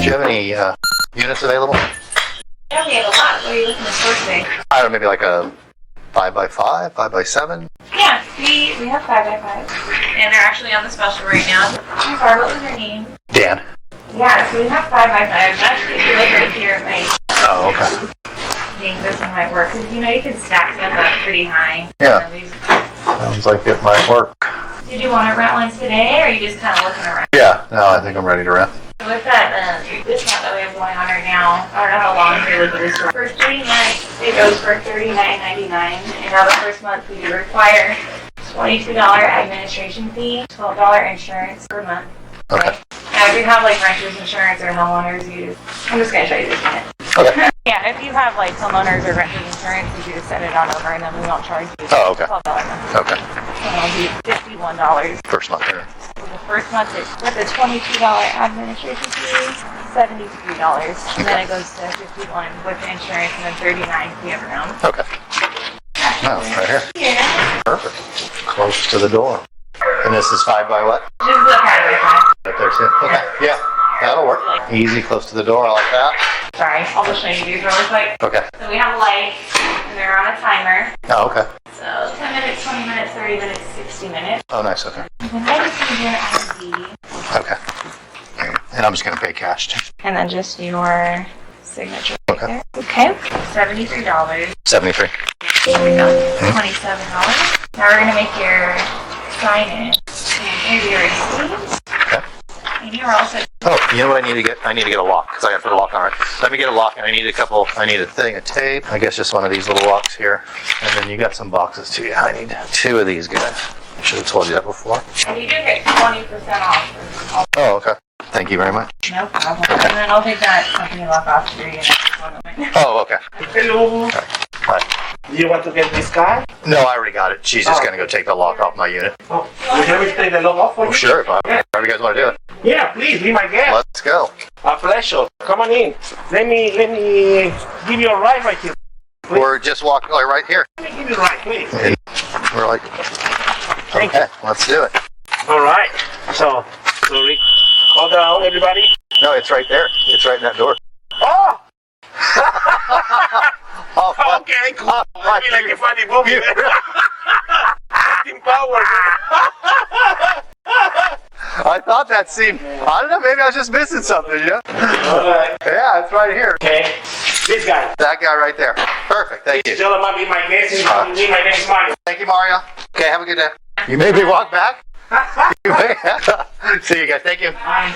Do you have any units available? Yeah, we have a lot. What are you looking to store today? I don't know, maybe like a 5x5, 5x7? Yeah, we have 5x5. And they're actually on the special right now. I'm sorry, what was your name? Dan. Yeah, so we have 5x5. Actually, if you look right here, it might. Oh, okay. I think this one might work. Because, you can stack them up pretty high. Yeah. Sounds like it might work. Did you want to rent one today, or are you just kind of looking around? Yeah, no, I think I'm ready to rent. With that discount that we have going on right now, I don't know how long you're looking to store. For 3 months, it goes for $39.99. And now the first month we do require $22 administration fee, $12 insurance per month. Okay. Now if you have like renter's insurance or homeowners, I'm just going to show you this unit. Okay. Yeah, if you have like homeowners or renter's insurance, you just send it on over and then we won't charge you. Oh, okay. $12 a month. Okay. So it'll be $51. First month here. So the first month is with a $22 administration fee, $73. And then it goes to $51 with the insurance and then $39 if you have your own. Okay. No, right here. Yeah. Perfect. Close to the door. And this is 5 by what? This is a 5x5. Right there too. Okay. Yeah. That'll work. Easy, close to the door. I like that. Sorry, I'll just show you these really quick. Okay. So we have a light, and they're on a timer. Oh, okay. So 10 minutes, 20 minutes, 30 minutes, 60 minutes. Oh, nice. Okay. And then I just need your ID. Okay. And I'm just going to pay cash too. And then just your signature. Okay. There. Okay. $73. 73. There we go. $27. Now we're going to make your sign in. And your receipt. Okay. And you're all set. Oh, you know what I need to get? I need to get a lock because I got to put a lock on it. Let me get a lock, and I need a thing of tape. I guess just one of these little locks here. And then you got some boxes too. Yeah, I need 2 of these guys. I should have told you that before. And you do get 20% off. Oh, okay. Thank you very much. No problem. And then I'll take that company lock off for you next one moment. Oh, okay. Hello. Hi. You want to get this car? No, I already got it. She's just going to go take the lock off my unit. Oh, would you want me to take the lock off for you? Well, sure, however you guys want to do it. Yeah, please, be my guest. Let's go. A pleasure. Come on in. Let me give you a ride right here. Please. We're just walking right here. Let me give you a ride, please. And we're like, okay, let's do it. All right. So, sorry. Hold down, everybody. No, it's right there. It's right in that door. Oh! Oh, fuck. Okay, cool. I feel like a funny movie. Team power. I thought that seemed, I don't know, maybe I was just missing something, you know? All right. Yeah, it's right here. Okay. This guy. That guy right there. Perfect, thank you. Tell him I'll be my guest and be my next Mario. Thank you, Mario. Okay, have a good day. You made me walk back? You may. See you guys, thank you. Bye.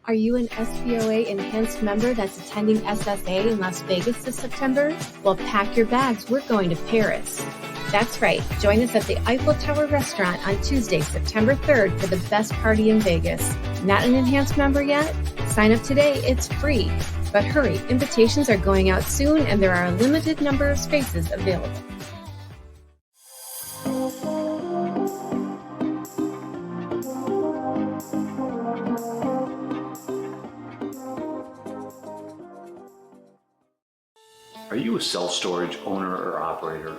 Are you an SBOA enhanced member that's attending SSA in Las Vegas this September? Well, pack your bags. We're going to Paris. That's right. Join us at the Eiffel Tower restaurant on Tuesday, September 3rd for the best party in Vegas. Not an enhanced member yet? Sign up today. It's free. But hurry, invitations are going out soon and there are a limited number of spaces available. Are you a self-storage owner or operator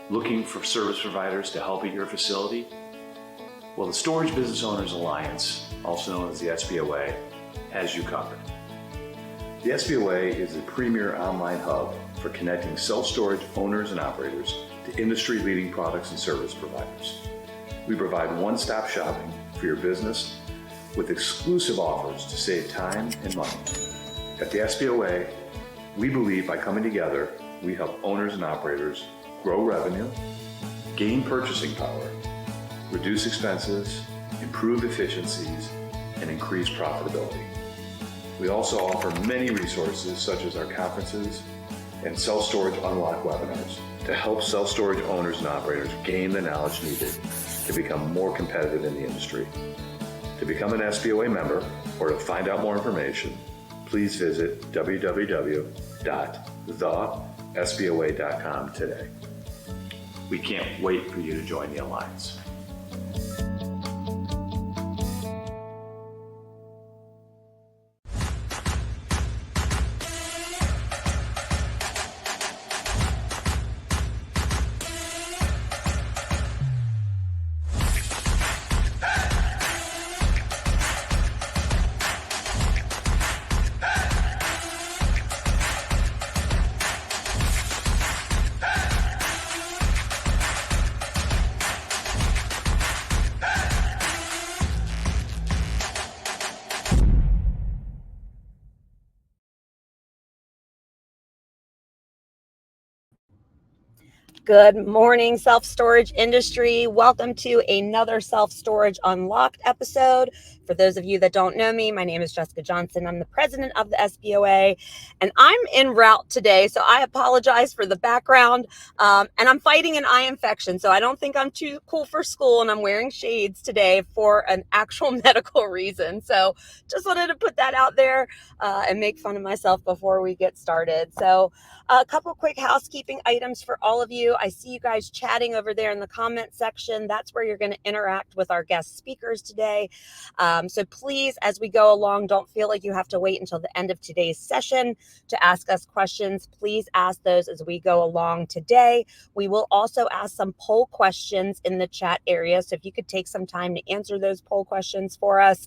looking for service providers to help at your facility? Well, the Storage Business Owners Alliance, also known as the SBOA, has you covered. The SBOA is the premier online hub for connecting self-storage owners and operators to industry-leading products and service providers. We provide one-stop shopping for your business with exclusive offers to save time and money. At the SBOA, we believe by coming together, we help owners and operators grow revenue, gain purchasing power, reduce expenses, improve efficiencies, and increase profitability. We also offer many resources such as our conferences and self-storage unlock webinars to help self-storage owners and operators gain the knowledge needed to become more competitive in the industry. To become an SBOA member or to find out more information, please visit www.thesboa.com today. We can't wait for you to join the Alliance. Good morning, self-storage industry. Welcome to another Self-Storage Unlocked episode. For those of you that don't know me, my name is Jessica Johnson. I'm the president of the SBOA, and I'm en route today, so I apologize for the background. And I'm fighting an eye infection, so I don't think I'm too cool for school, and I'm wearing shades today for an actual medical reason. So just wanted to put that out there and make fun of myself before we get started. So a couple quick housekeeping items for all of you. I see you guys chatting over there in the comment section. That's where you're going to interact with our guest speakers today. So please, as we go along, don't feel like you have to wait until the end of today's session to ask us questions. Please ask those as we go along today. We will also ask some poll questions in the chat area. So if you could take some time to answer those poll questions for us,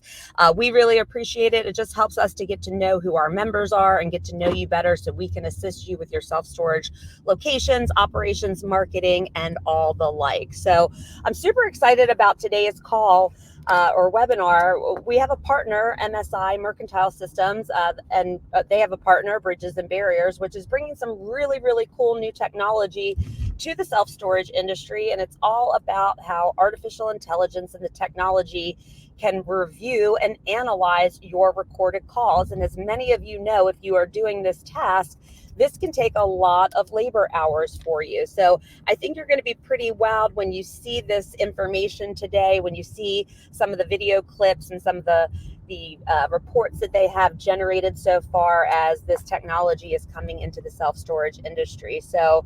we really appreciate it. It just helps us to get to know who our members are and get to know you better so we can assist you with your self-storage locations, operations, marketing, and all the like. So I'm super excited about today's call or webinar. We have a partner, MSI Mercantile Systems, and they have a partner, Bridges and Barriers, which is bringing some really, really cool new technology to the self-storage industry. And it's all about how artificial intelligence and the technology can review and analyze your recorded calls. And as many of you know, if you are doing this task, this can take a lot of labor hours for you. So I think you're going to be pretty wowed when you see this information today, when you see some of the video clips and some of the reports that they have generated so far as this technology is coming into the self-storage industry. So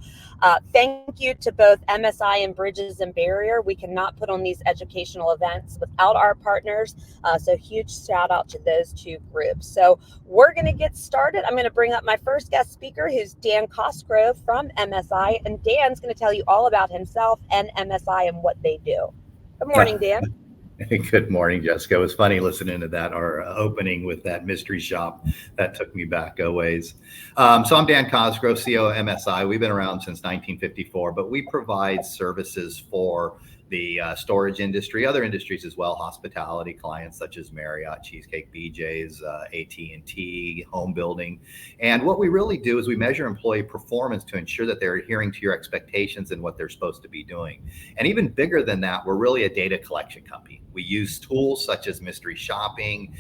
thank you to both MSI and Bridges and Barrier. We cannot put on these educational events without our partners. So huge shout out to those two groups. So we're going to get started. I'm going to bring up my first guest speaker, who's Dan Cosgrove from MSI. And Dan's going to tell you all about himself and MSI and what they do. Good morning, Dan. Good morning, Jessica. It was funny listening to that, our opening with that mystery shop. That took me back a ways. So I'm Dan Cosgrove, CEO of MSI. We've been around since 1954, but we provide services for the storage industry, other industries as well, hospitality clients such as Marriott, Cheesecake, BJ's, AT&T, home building. And what we really do is we measure employee performance to ensure that they're adhering to your expectations and what they're supposed to be doing. And even bigger than that, we're really a data collection company. We use tools such as mystery shopping,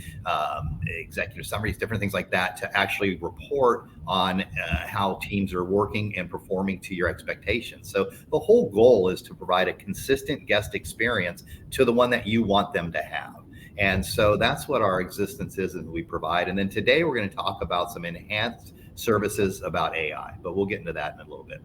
executive summaries, different things like that to actually report on how teams are working and performing to your expectations. So the whole goal is to provide a consistent guest experience to the one that you want them to have. And so that's what our existence is and we provide. And then today we're going to talk about some enhanced services about AI, but we'll get into that in a little bit.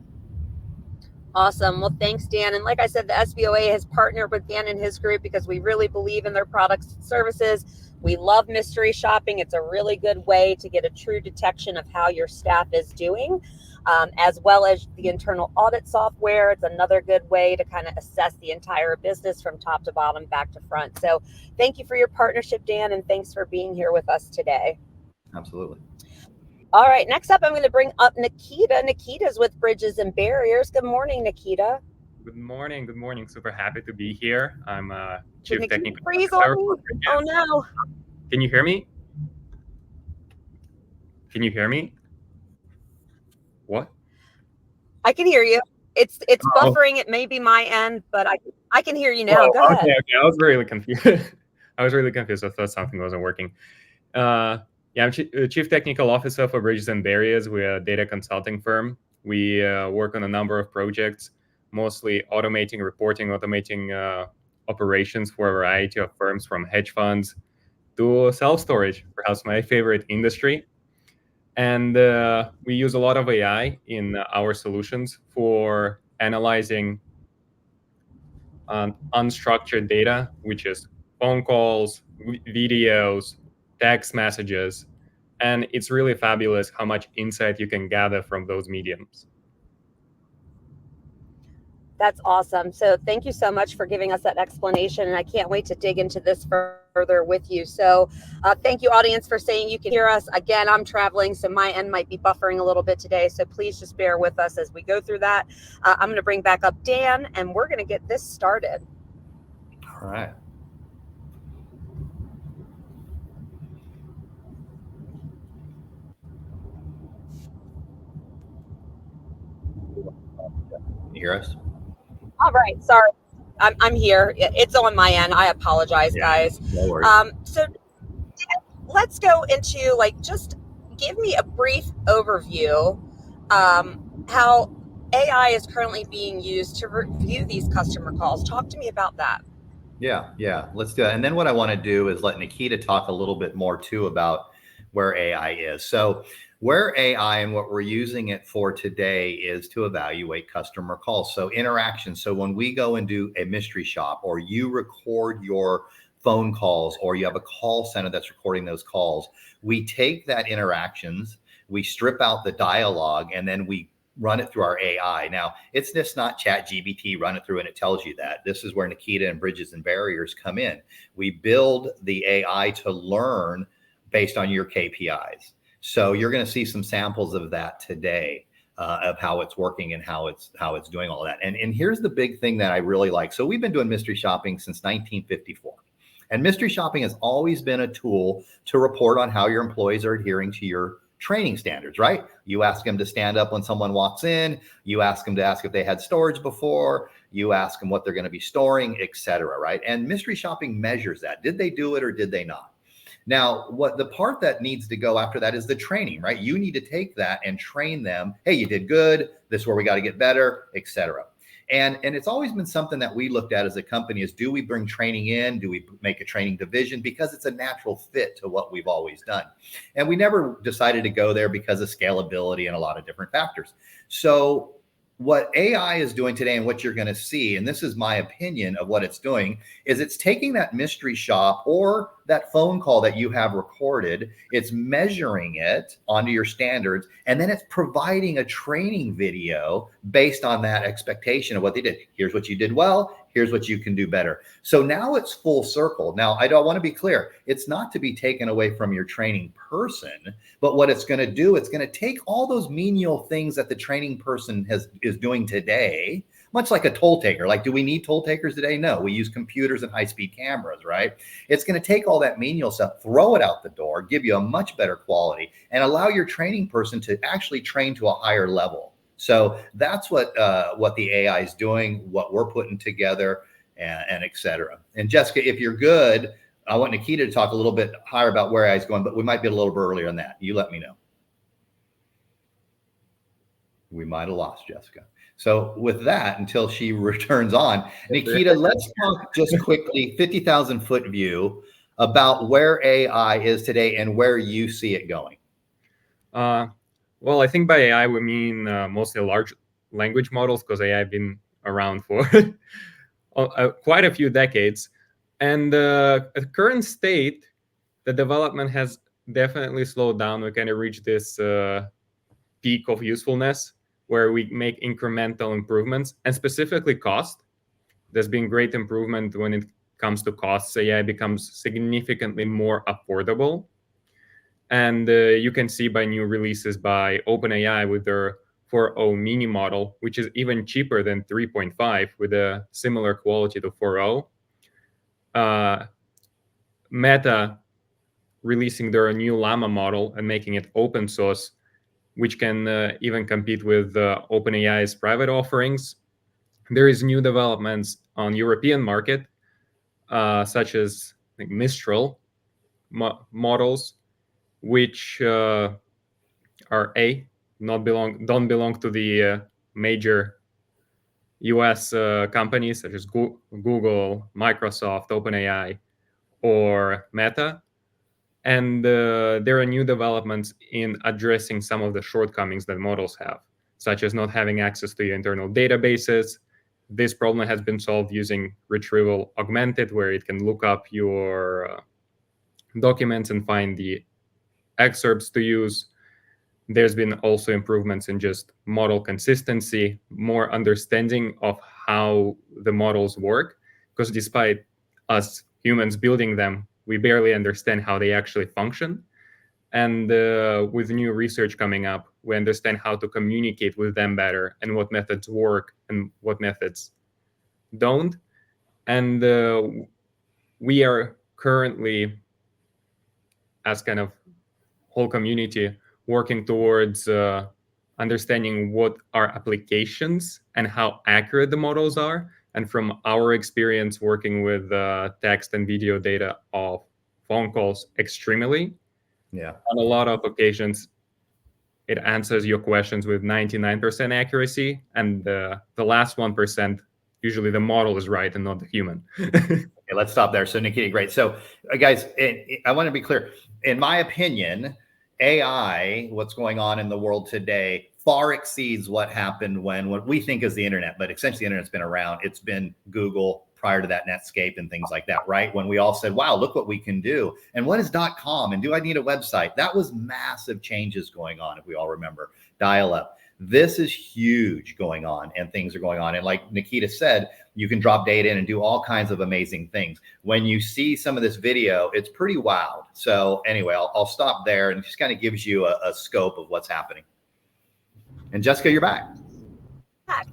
Awesome. Well, thanks, Dan. And like I said, the SBOA has partnered with Dan and his group because we really believe in their products and services. We love mystery shopping. It's a really good way to get a true detection of how your staff is doing, as well as the internal audit software. It's another good way to kind of assess the entire business from top to bottom, back to front. So thank you for your partnership, Dan, and thanks for being here with us today. Absolutely. All right, next up, I'm going to bring up Nikita. Nikita's with Bridges and Barriers. Good morning, Nikita. Good morning. Good morning. Super happy to be here. I'm Chief Did it Technical freeze Officer. on me? Oh no. Can you hear me? Can you hear me? What? I can hear you. It's Oh, buffering. It may be my end, but I can hear you now. oh, Go okay, ahead. okay. I was really confused. I was really confused. I thought something wasn't working. Yeah, I'm Chief Technical Officer for Bridges and Barriers. We're a data consulting firm. We work on a number of projects, mostly automating reporting, automating operations for a variety of firms, from hedge funds to self-storage, perhaps my favorite industry. And we use a lot of AI in our solutions for analyzing unstructured data, which is phone calls, videos, text messages. And it's really fabulous how much insight you can gather from those mediums. That's awesome. So thank you so much for giving us that explanation. And I can't wait to dig into this further with you. So thank you, audience, for saying you can hear us. Again, I'm traveling, so my end might be buffering a little bit today. So please just bear with us as we go through that. I'm going to bring back up Dan, and we're going to get this started. All right. You hear us? All right. Sorry. I'm here. It's on my end. I apologize, guys. No worries. So let's go into just give me a brief overview how AI is currently being used to review these customer calls. Talk to me about that. Yeah, let's do it. And then what I want to do is let Nikita talk a little bit more too about where AI is. So where AI and what we're using it for today is to evaluate customer calls. So interaction. So when we go and do a mystery shop, or you record your phone calls, or you have a call center that's recording those calls, we take that interactions, we strip out the dialogue, and then we run it through our AI. Now, it's just not Chat GBT, run it through and it tells you that. This is where Nikita and Bridges and Barriers come in. We build the AI to learn based on your KPIs. So you're going to see some samples of that today, of how it's working and how it's doing all that. And here's the big thing that I really like. So we've been doing mystery shopping since 1954. And mystery shopping has always been a tool to report on how your employees are adhering to your training standards, right? You ask them to stand up when someone walks in. You ask them to ask if they had storage before. You ask them what they're going to be storing, etc., right? And mystery shopping measures that. Did they do it or did they not? Now, what the part that needs to go after that is the training, right? You need to take that and train them. Hey, you did good. This is where we got to get better, etc. And it's always been something that we looked at as a company is, do we bring training in? Do we make a training division? Because it's a natural fit to what we've always done. And we never decided to go there because of scalability and a lot of different factors. So what AI is doing today, and what you're going to see, and this is my opinion of what it's doing, is it's taking that mystery shop or that phone call that you have recorded, it's measuring it onto your standards, and then it's providing a training video based on that expectation of what they did. Here's what you did well. Here's what you can do better. So now it's full circle. Now, I don't want to be clear. It's not to be taken away from your training person, but what it's going to do, it's going to take all those menial things that the training person is doing today, much like a toll taker. Like, do we need toll takers today? No, we use computers and high-speed cameras, right? It's going to take all that menial stuff, throw it out the door, give you a much better quality, and allow your training person to actually train to a higher level. So that's what the AI is doing, what we're putting together, and et cetera. And Jessica, if you're good, I want Nikita to talk a little bit higher about where AI is going, but we might be a little bit earlier on that. You let me know. We might have lost Jessica. So with that, until she returns on, Nikita, let's talk just quickly, 50,000 foot view about where AI is today and where you see it going. Well, I think by AI, we mean mostly large language models, because AI have been around for quite a few decades. And at the current state, the development has definitely slowed down. We kind of reached this peak of usefulness where we make incremental improvements, and specifically cost. There's been great improvement when it comes to costs. AI becomes significantly more affordable. And you can see by new releases by OpenAI with their 4.0 mini model, which is even cheaper than 3.5 with a similar quality to 4.0. Meta releasing their new Llama model and making it open source, which can even compete with OpenAI's private offerings. There is new developments on European market, such as Mistral models, which don't belong to the major US companies such as Google, Microsoft, OpenAI, or Meta. And there are new developments in addressing some of the shortcomings that models have, such as not having access to your internal databases. This problem has been solved using retrieval augmented, where it can look up your documents and find the excerpts to use. There's been also improvements in just model consistency, more understanding of how the models work, because despite us humans building them, we barely understand how they actually function. And with new research coming up, we understand how to communicate with them better and what methods work and what methods don't. And we are currently, as kind of whole community, working towards understanding what are applications and how accurate the models are. And from our experience working with text and video data of phone calls extremely, on a lot of occasions, it answers your questions with 99% accuracy. And the last 1%, usually the model is right and not the human. Okay, let's stop there. So Nikita, great. So guys, I want to be clear. In my opinion, AI, what's going on in the world today, far exceeds what happened when what we think is the internet, but essentially the internet's been around. It's been Google, prior to that Netscape and things like that, right? When we all said, wow, look what we can do. And what is .com? And do I need a website? That was massive changes going on, if we all remember, dial-up. This is huge going on, and things are going on. And like Nikita said, you can drop data in and do all kinds of amazing things. When you see some of this video, it's pretty wild. So anyway, I'll stop there, and it just kind of gives you a scope of what's happening. And Jessica, you're back.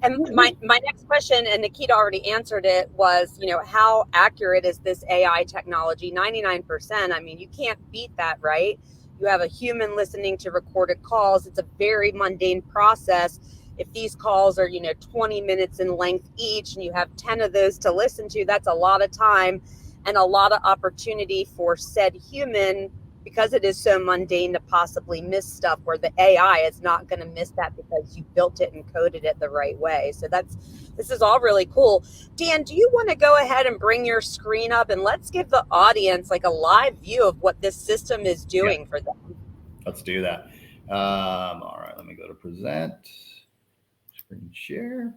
And my next question, and Nikita already answered it, was, how accurate is this AI technology? 99%. I mean, you can't beat that, right? You have a human listening to recorded calls. It's a very mundane process. If these calls are, 20 minutes in length each, and you have 10 of those to listen to, that's a lot of time and a lot of opportunity for said human, because it is so mundane, to possibly miss stuff where the AI is not going to miss that because you built it and coded it the right way. So this is all really cool. Dan, do you want to go ahead and bring your screen up, and let's give the audience like a live view of what this system is doing for them? Let's do that. All right, let me go to present, screen share.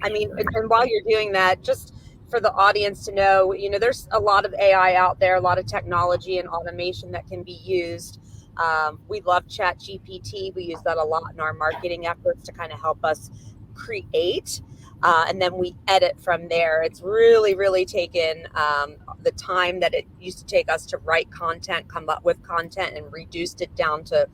I mean, and while you're doing that, just for the audience to know, there's a lot of AI out there, a lot of technology and automation that can be used. We love ChatGPT. We use that a lot in our marketing efforts to kind of help us create. And then we edit from there. It's really, really taken the time that it used to take us to write content, come up with content, and reduced it down to,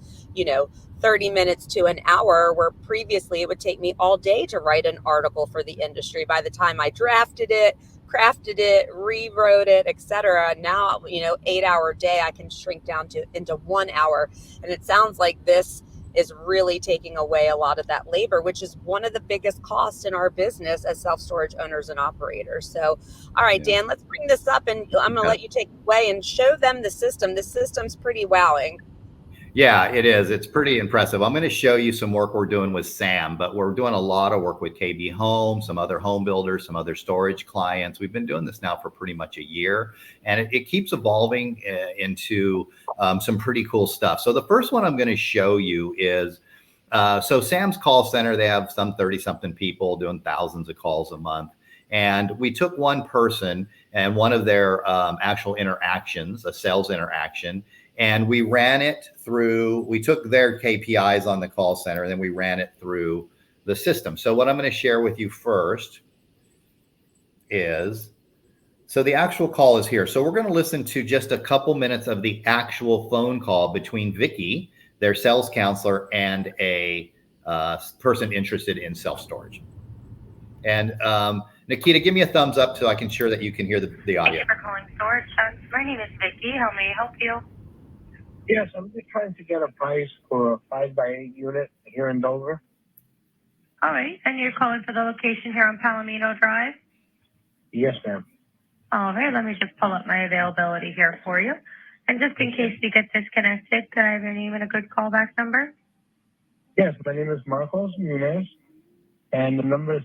30 minutes to an hour, where previously it would take me all day to write an article for the industry. By the time I drafted it, crafted it, rewrote it, etc. Now, 8-hour day, I can shrink down into 1 hour. And it sounds like this is really taking away a lot of that labor, which is one of the biggest costs in our business as self-storage owners and operators. So, all right, Dan, let's bring this up, and I'm going to let you take it away and show them the system. The system's pretty wowing. Yeah, it is. It's pretty impressive. I'm going to show you some work we're doing with Sam, but we're doing a lot of work with KB Home, some other home builders, some other storage clients. We've been doing this now for pretty much a year, and it keeps evolving into some pretty cool stuff. So the first one I'm going to show you is, so Sam's call center, they have some 30-something people doing thousands of calls a month. And we took one person and one of their actual interactions, a sales interaction, and we ran it through, we took their KPIs on the call center, and then we ran it through the system. So what I'm going to share with you first is, so the actual call is here. So we're going to listen to just a couple minutes of the actual phone call between Vicky, their sales counselor, and a person interested in self-storage. And Nikita, give me a thumbs up so I can ensure that you can hear the audio. Thank you for calling Storage Sense. My name is Vicky. How may I help you? Yes, I'm just trying to get a price for a 5x8 unit here in Dover. All right. And you're calling for the location here on Palomino Drive? Yes, ma'am. All right. Let me just pull up my availability here for you. And just in case we get disconnected, could I have your name and a good callback number? Yes, my name is Marcos Munez, and the number is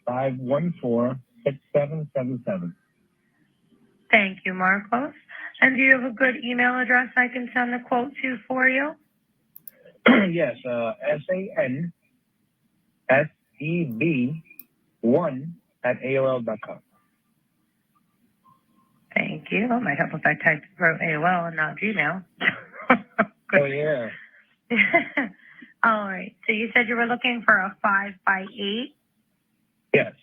717-514-6777. Thank you, Marcos. And do you have a good email address I can send the quote to for you? Yes, SANSEB1 @ AOL.com. Thank you. It might help if I wrote AOL and not Gmail. Oh, yeah. All right. So you said you were looking for a 5x8? Yes.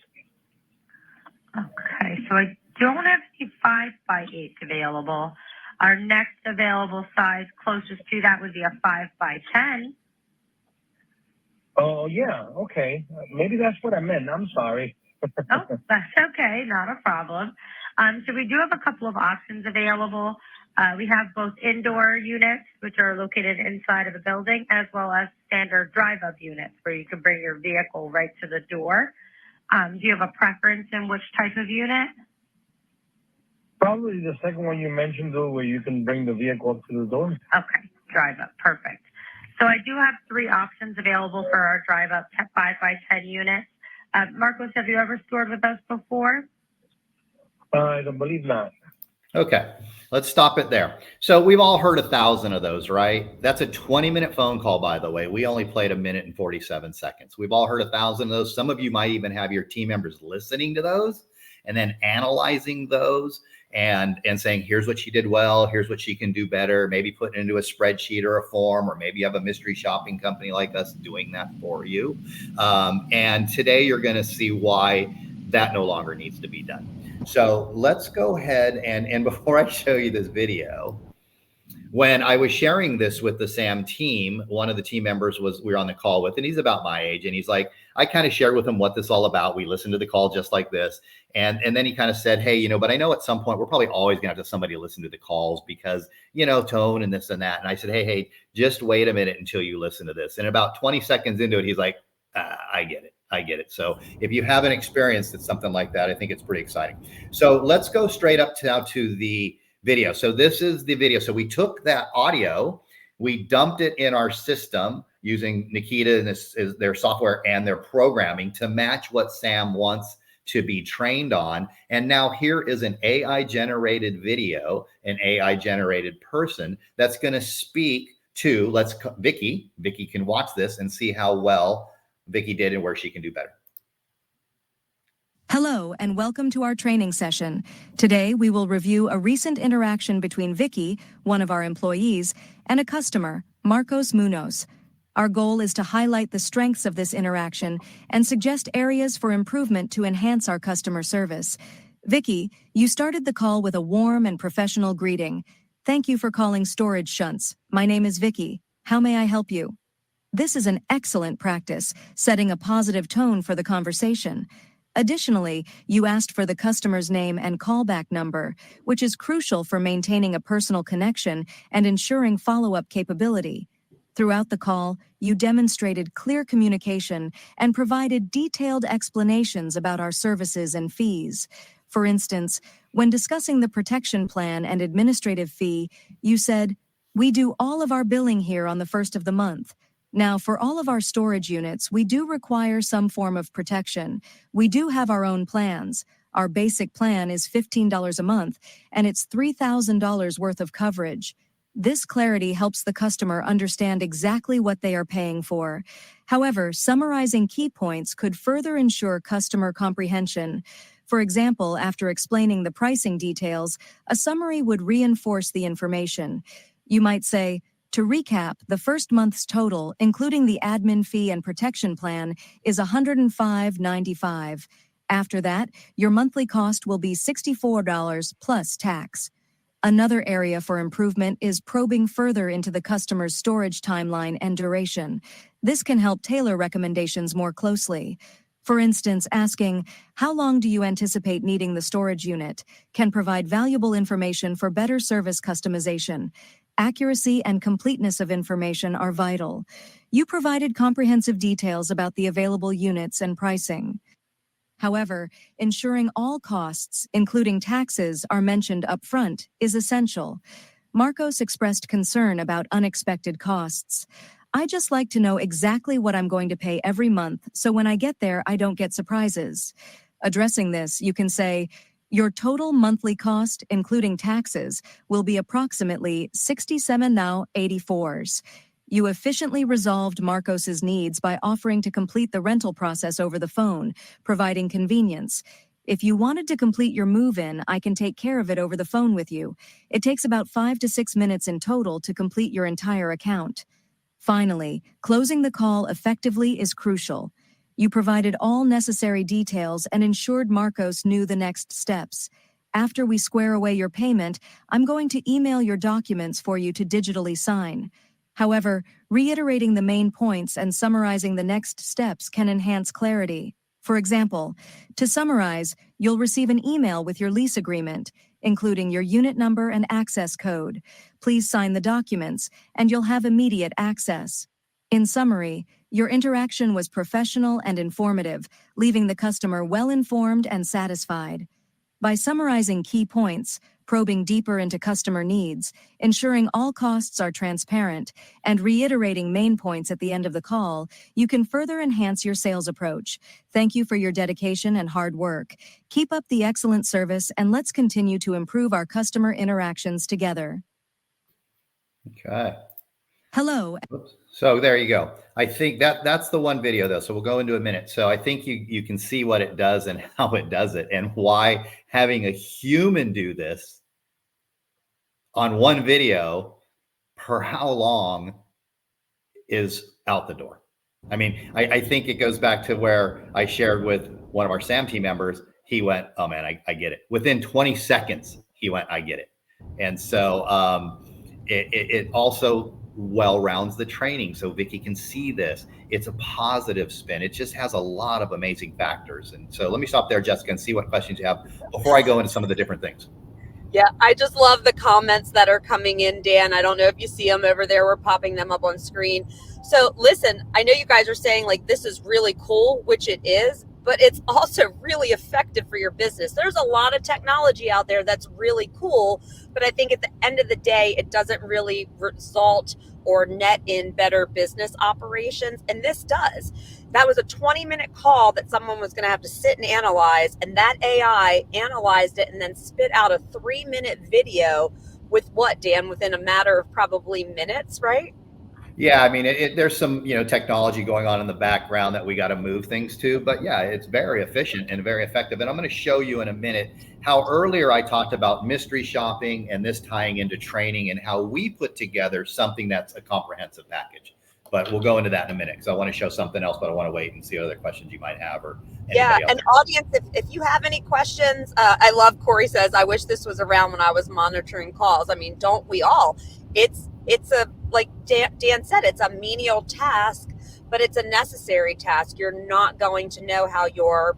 Okay. So I don't have any 5x8 available. Our next available size closest to that would be a 5x10. Oh, yeah. Okay. Maybe that's what I meant. I'm sorry. Oh, that's okay. Not a problem. So we do have a couple of options available. We have both indoor units, which are located inside of a building, as well as standard drive-up units, where you can bring your vehicle right to the door. Do you have a preference in which type of unit? Probably the second one you mentioned, though, where you can bring the vehicle up to the door. Okay, drive-up. Perfect. So I do have 3 options available for our drive-up 5x10 units. Marcos, have you ever stored with us before? I don't believe not. Okay, let's stop it there. So we've all heard 1,000 of those, right? That's a 20-minute phone call, by the way. We only played 1 minute and 47 seconds. We've all heard 1,000 of those. Some of you might even have your team members listening to those and then analyzing those and saying, here's what she did well, here's what she can do better, maybe putting it into a spreadsheet or a form, or maybe you have a mystery shopping company like us doing that for you. And today you're going to see why that no longer needs to be done. So let's go ahead and before I show you this video, when I was sharing this with the SAM team, one of the team members we were on the call with, and he's about my age, and he's like, I kind of shared with him what this is all about. We listened to the call just like this. And then he kind of said, hey, but I know at some point we're probably always gonna have somebody listen to the calls because, tone and this and that. And I said, hey, just wait a minute until you listen to this. And about 20 seconds into it, he's like, I get it. So if you haven't experienced something like that, I think it's pretty exciting. So let's go straight up now to the video. So this is the video. So we took that audio, we dumped it in our system using Nikita and this is their software and their programming to match what Sam wants to be trained on. And now here is an AI generated video, an AI generated person that's going to speak to Vicky. Vicky can watch this and see how well Vicky did and where she can do better. Hello, and welcome to our training session. Today, we will review a recent interaction between Vicky, one of our employees, and a customer, Marcos Munoz. Our goal is to highlight the strengths of this interaction and suggest areas for improvement to enhance our customer service. Vicky, you started the call with a warm and professional greeting. Thank you for calling Storage Shunts. My name is Vicky. How may I help you? This is an excellent practice, setting a positive tone for the conversation. Additionally, you asked for the customer's name and callback number, which is crucial for maintaining a personal connection and ensuring follow-up capability. Throughout the call, you demonstrated clear communication and provided detailed explanations about our services and fees. For instance, when discussing the protection plan and administrative fee, you said, "We do all of our billing here on the 1st of the month. Now, for all of our storage units, we do require some form of protection. We do have our own plans. Our basic plan is $15 a month, and it's $3,000 worth of coverage." This clarity helps the customer understand exactly what they are paying for. However, summarizing key points could further ensure customer comprehension. For example, after explaining the pricing details, a summary would reinforce the information. You might say, "To recap, the first month's total, including the admin fee and protection plan, is $105.95. After that, your monthly cost will be $64 plus tax." Another area for improvement is probing further into the customer's storage timeline and duration. This can help tailor recommendations more closely. For instance, asking, "How long do you anticipate needing the storage unit?" can provide valuable information for better service customization. Accuracy and completeness of information are vital. You provided comprehensive details about the available units and pricing. However, ensuring all costs, including taxes, are mentioned upfront is essential. Marcos expressed concern about unexpected costs. "I just like to know exactly what I'm going to pay every month, so when I get there, I don't get surprises." Addressing this, you can say, "Your total monthly cost, including taxes, will be approximately $67.84. You efficiently resolved Marcos's needs by offering to complete the rental process over the phone, providing convenience. If you wanted to complete your move-in, I can take care of it over the phone with you. It takes about 5 to 6 minutes in total to complete your entire account." Finally, closing the call effectively is crucial. You provided all necessary details and ensured Marcos knew the next steps. "After we square away your payment, I'm going to email your documents for you to digitally sign." However, reiterating the main points and summarizing the next steps can enhance clarity. For example, to summarize, you'll receive an email with your lease agreement, including your unit number and access code. Please sign the documents, and you'll have immediate access. In summary, your interaction was professional and informative, leaving the customer well-informed and satisfied. By summarizing key points, probing deeper into customer needs, ensuring all costs are transparent, and reiterating main points at the end of the call, you can further enhance your sales approach. Thank you for your dedication and hard work. Keep up the excellent service, and let's continue to improve our customer interactions together. Okay. Hello. So there you go. I think that's the one video though. So we'll go into a minute. So I think you can see what it does and how it does it and why having a human do this on one video per how long is out the door. I mean, I think it goes back to where I shared with one of our SAM team members. He went, "Oh man, I get it." Within 20 seconds, he went, "I get it." And so it also well rounds the training so Vicky can see this. It's a positive spin. It just has a lot of amazing factors. And so let me stop there, Jessica, and see what questions you have before I go into some of the different things. Yeah, I just love the comments that are coming in, Dan. I don't know if you see them over there. We're popping them up on screen. So listen, I know you guys are saying like this is really cool, which it is, but it's also really effective for your business. There's a lot of technology out there that's really cool, but I think at the end of the day, it doesn't really result or net in better business operations. And this does. That was a 20-minute call that someone was going to have to sit and analyze. And that AI analyzed it and then spit out a 3-minute video with what, Dan, within a matter of probably minutes, right? Yeah, I mean, there's some technology going on in the background that we got to move things to, but yeah, it's very efficient and very effective. And I'm going to show you in a minute how earlier I talked about mystery shopping and this tying into training and how we put together something that's a comprehensive package. But we'll go into that in a minute because I want to show something else, but I want to wait and see what other questions you might have or anybody else. And audience, if you have any questions, I love Corey says, "I wish this was around when I was monitoring calls." I mean, don't we all? It's a, like Dan said, it's a menial task, but it's a necessary task. You're not going to know how your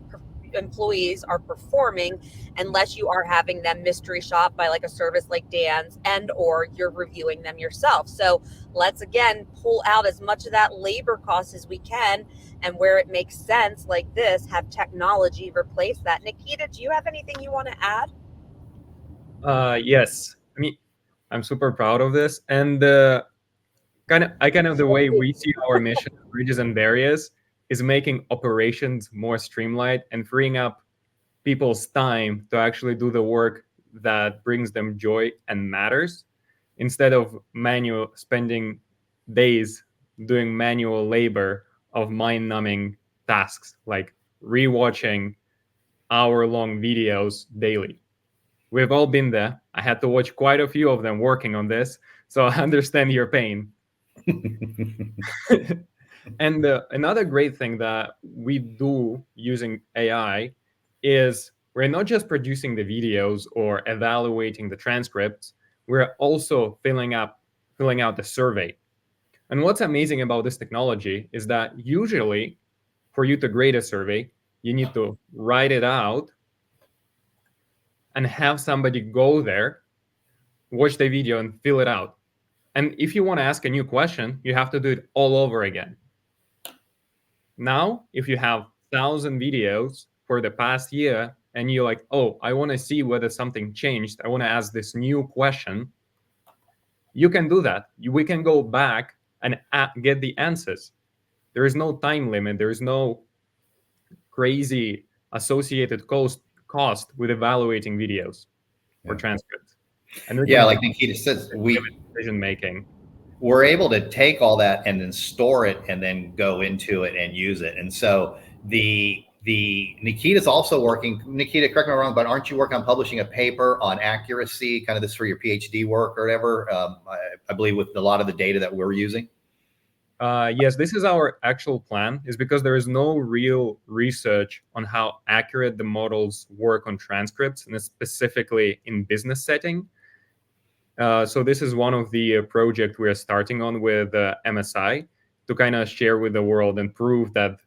employees are performing unless you are having them mystery shop by like a service like Dan's and or you're reviewing them yourself. So let's again pull out as much of that labor cost as we can, and where it makes sense like this, have technology replace that. Nikita, do you have anything you want to add? Yes. I mean, I'm super proud of this, and kind of the way we see our mission, bridges and barriers, is making operations more streamlined and freeing up people's time to actually do the work that brings them joy and matters, instead of spending days doing manual labor of mind-numbing tasks like rewatching hour-long videos daily. We've all been there. I had to watch quite a few of them working on this, so I understand your pain. And another great thing that we do using AI is we're not just producing the videos or evaluating the transcripts, we're also filling out the survey. And what's amazing about this technology is that usually for you to grade a survey, you need to write it out and have somebody go there, watch the video and fill it out. And if you want to ask a new question, you have to do it all over again. Now, if you have 1,000 videos for the past year and you're like, oh, I want to see whether something changed, I want to ask this new question, you can do that. We can go back and get the answers. There is no time limit. There is no crazy associated cost with evaluating videos or transcripts. And like Nikita says, decision making. We're able to take all that and then store it and then go into it and use it. And so the Nikita's also working. Nikita, correct me if I'm wrong, but aren't you working on publishing a paper on accuracy, kind of this for your PhD work or whatever? I believe with a lot of the data that we're using. Yes, this is our actual plan, is because there is no real research on how accurate the models work on transcripts, and specifically in business setting. So this is one of the project we are starting on with MSI to kind of share with the world and prove that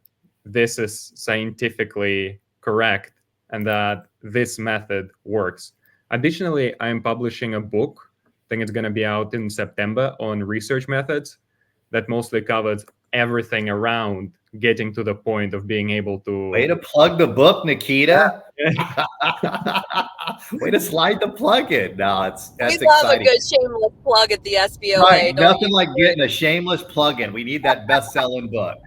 this is scientifically correct and that this method works. Additionally, I'm publishing a book. I think it's going to be out in September on research methods that mostly covers everything around getting to the point of being able to... Way to plug the book, Nikita. Way to slide the plug in. No, that's exciting. We love a good shameless plug at the SBOA. Right, nothing like getting a shameless plug in. We need that best-selling book.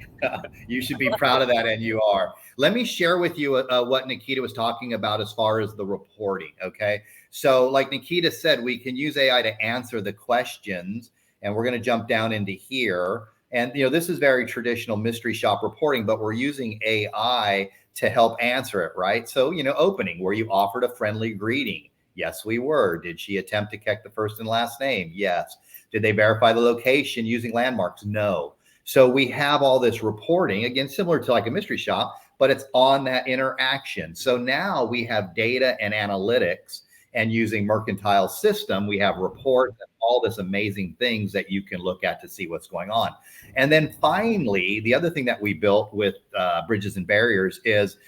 You should be proud of that, and you are. Let me share with you what Nikita was talking about as far as the reporting, okay? So like Nikita said, we can use AI to answer the questions, and we're going to jump down into here. And, this is very traditional mystery shop reporting, but we're using AI to help answer it, right? So, opening, where you offered a friendly greeting. Yes, we were. Did she attempt to check the first and last name? Yes. Did they verify the location using landmarks? No. So we have all this reporting, again, similar to like a mystery shop, but it's on that interaction. So now we have data and analytics, and using Mercantile System, we have reports and all this amazing things that you can look at to see what's going on. And then finally, the other thing that we built with Bridges and Barriers is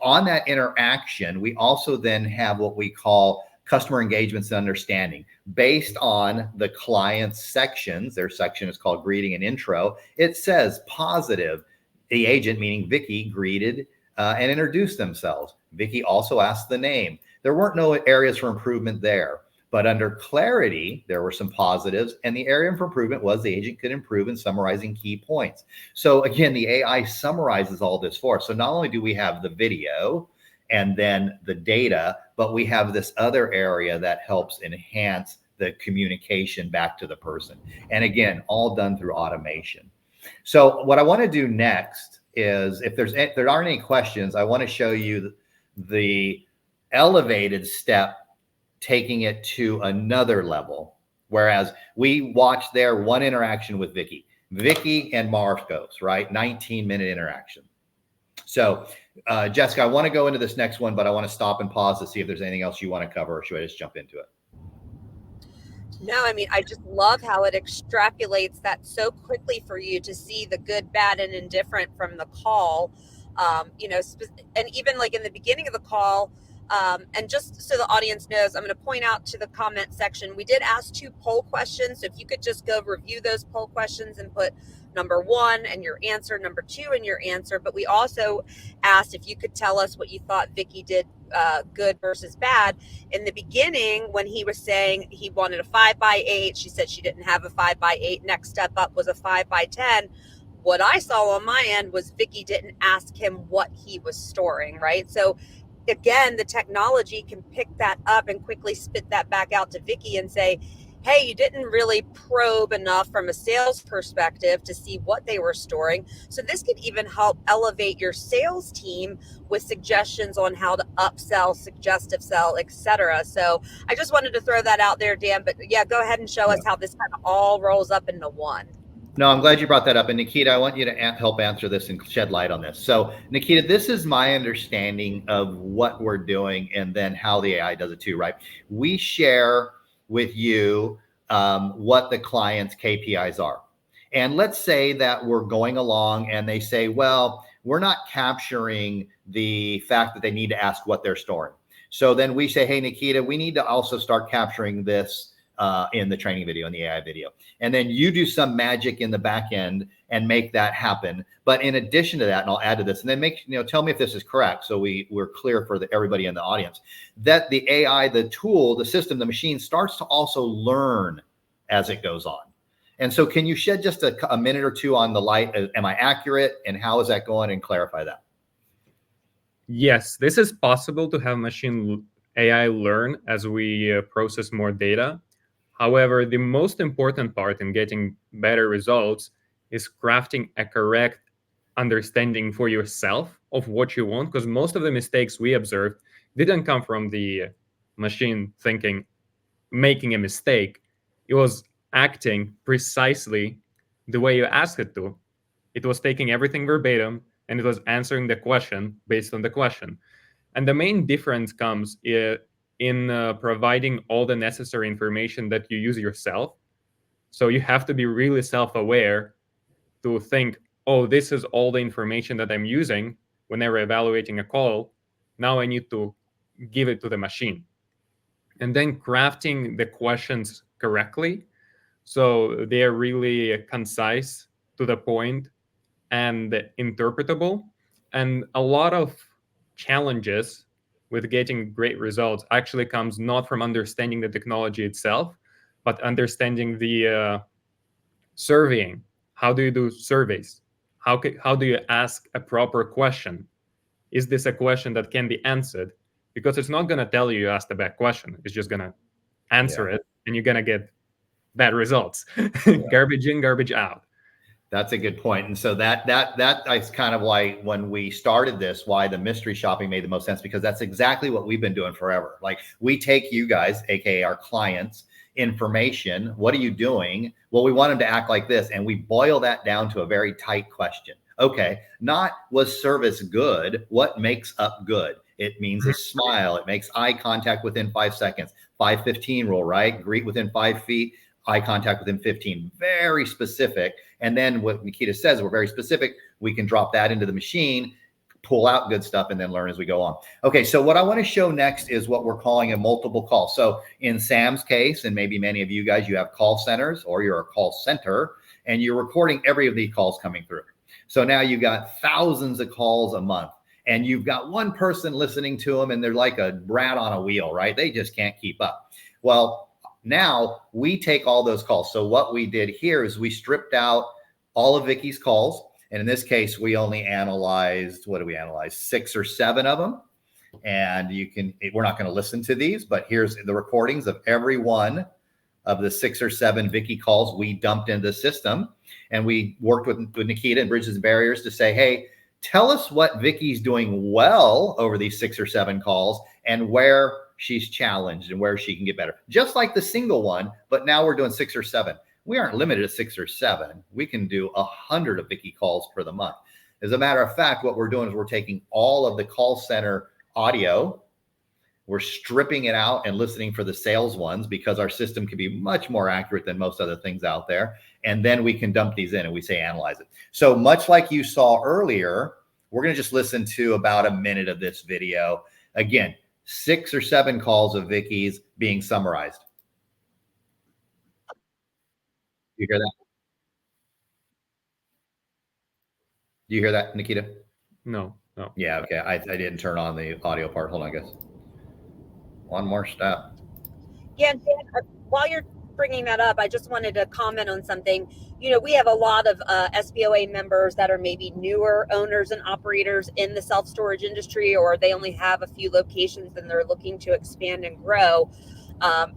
on that interaction, we also then have what we call customer engagements and understanding based on the client's sections. Their section is called greeting and intro. It says positive. The agent, meaning Vicky, greeted and introduced themselves. Vicky also asked the name. There weren't no areas for improvement there, but under clarity, there were some positives, and the area for improvement was the agent could improve in summarizing key points. So again, the AI summarizes all this for us. So not only do we have the video and then the data, but we have this other area that helps enhance the communication back to the person. And again, all done through automation. So what I want to do next is, if there aren't any questions, I want to show you the elevated step, taking it to another level. Whereas we watched there one interaction with Vicky and Marcos, right? 19-minute interaction. So Jessica, I want to go into this next one, but I want to stop and pause to see if there's anything else you want to cover, or should I just jump into it? No, I mean, I just love how it extrapolates that so quickly for you to see the good, bad, and indifferent from the call. And even like in the beginning of the call, and just so the audience knows, I'm going to point out to the comment section, we did ask 2 poll questions. So if you could just go review those poll questions and put number 1 and your answer, number 2 and your answer. But we also asked if you could tell us what you thought Vicky did good versus bad. In the beginning, when he was saying he wanted a 5x8, she said she didn't have a 5x8. Next step up was a 5x10. What I saw on my end was Vicky didn't ask him what he was storing, right? So again, the technology can pick that up and quickly spit that back out to Vicky and say, hey, you didn't really probe enough from a sales perspective to see what they were storing. So this could even help elevate your sales team with suggestions on how to upsell, suggestive sell, etc. So I just wanted to throw that out there, Dan. But yeah, go ahead and show us how this kind of all rolls up into one. No, I'm glad you brought that up. And Nikita, I want you to help answer this and shed light on this. So Nikita, this is my understanding of what we're doing and then how the AI does it too, right? We share with you what the client's KPIs are. And let's say that we're going along and they say, well, we're not capturing the fact that they need to ask what they're storing. So then we say, hey, Nikita, we need to also start capturing this in the training video, in the AI video. And then you do some magic in the back end and make that happen. But in addition to that, and I'll add to this, and then tell me if this is correct, so we're clear for everybody in the audience, that the AI, the tool, the system, the machine starts to also learn as it goes on. And so can you shed just a minute or two on the light? Am I accurate? And how is that going? And clarify that. Yes, this is possible to have machine AI learn as we process more data. However, the most important part in getting better results is crafting a correct understanding for yourself of what you want, because most of the mistakes we observed didn't come from the machine thinking, making a mistake. It was acting precisely the way you asked it to. It was taking everything verbatim and it was answering the question based on the question. And the main difference comes in providing all the necessary information that you use yourself. So you have to be really self-aware to think, oh, this is all the information that I'm using whenever evaluating a call. Now I need to give it to the machine. And then crafting the questions correctly, so they're really concise, to the point, and interpretable. And a lot of challenges with getting great results actually comes not from understanding the technology itself, but understanding the surveying. How do you do surveys? How do you ask a proper question? Is this a question that can be answered? Because it's not going to tell you asked a bad question. It's just going to answer it, and you're going to get bad results. Garbage in, garbage out. That's a good point. And so that is kind of why when we started this, why the mystery shopping made the most sense, because that's exactly what we've been doing forever. Like, we take you guys, AKA our clients, information. What are you doing? Well, we want them to act like this. And we boil that down to a very tight question. Okay, not was service good? What makes up good? It means a smile. It makes eye contact within 5 seconds. 5-15 rule, right? Greet within 5 feet. Eye contact within 15, very specific. And then what Nikita says, we're very specific. We can drop that into the machine, pull out good stuff, and then learn as we go on. Okay, so what I want to show next is what we're calling a multiple call. So in Sam's case, and maybe many of you guys, you have call centers or you're a call center, and you're recording every of these calls coming through. So now you've got thousands of calls a month, and you've got one person listening to them, and they're like a rat on a wheel, right? They just can't keep up. Well, now we take all those calls. So what we did here is we stripped out all of Vicky's calls. And in this case, we only analyzed, 6 or 7 of them. And we're not going to listen to these, but here's the recordings of every one of the 6 or 7 Vicky calls we dumped into the system. And we worked with Nikita and Bridges and Barriers to say, hey, tell us what Vicky's doing well over these 6 or 7 calls and where she's challenged and where she can get better. Just like the single one, but now we're doing 6 or 7. We aren't limited to 6 or 7. We can do 100 of Vicky calls per the month. As a matter of fact, what we're doing is we're taking all of the call center audio, we're stripping it out and listening for the sales ones, because our system can be much more accurate than most other things out there. And then we can dump these in and we say, analyze it. So much like you saw earlier, we're going to just listen to about a minute of this video. Again, 6 or 7 calls of Vicky's being summarized. You hear that? Do you hear that, Nikita? No. Yeah, okay. I didn't turn on the audio part. Hold on, guys. One more step. Yeah, Dan, while you're bringing that up, I just wanted to comment on something. You know, we have a lot of SBOA members that are maybe newer owners and operators in the self-storage industry, or they only have a few locations and they're looking to expand and grow.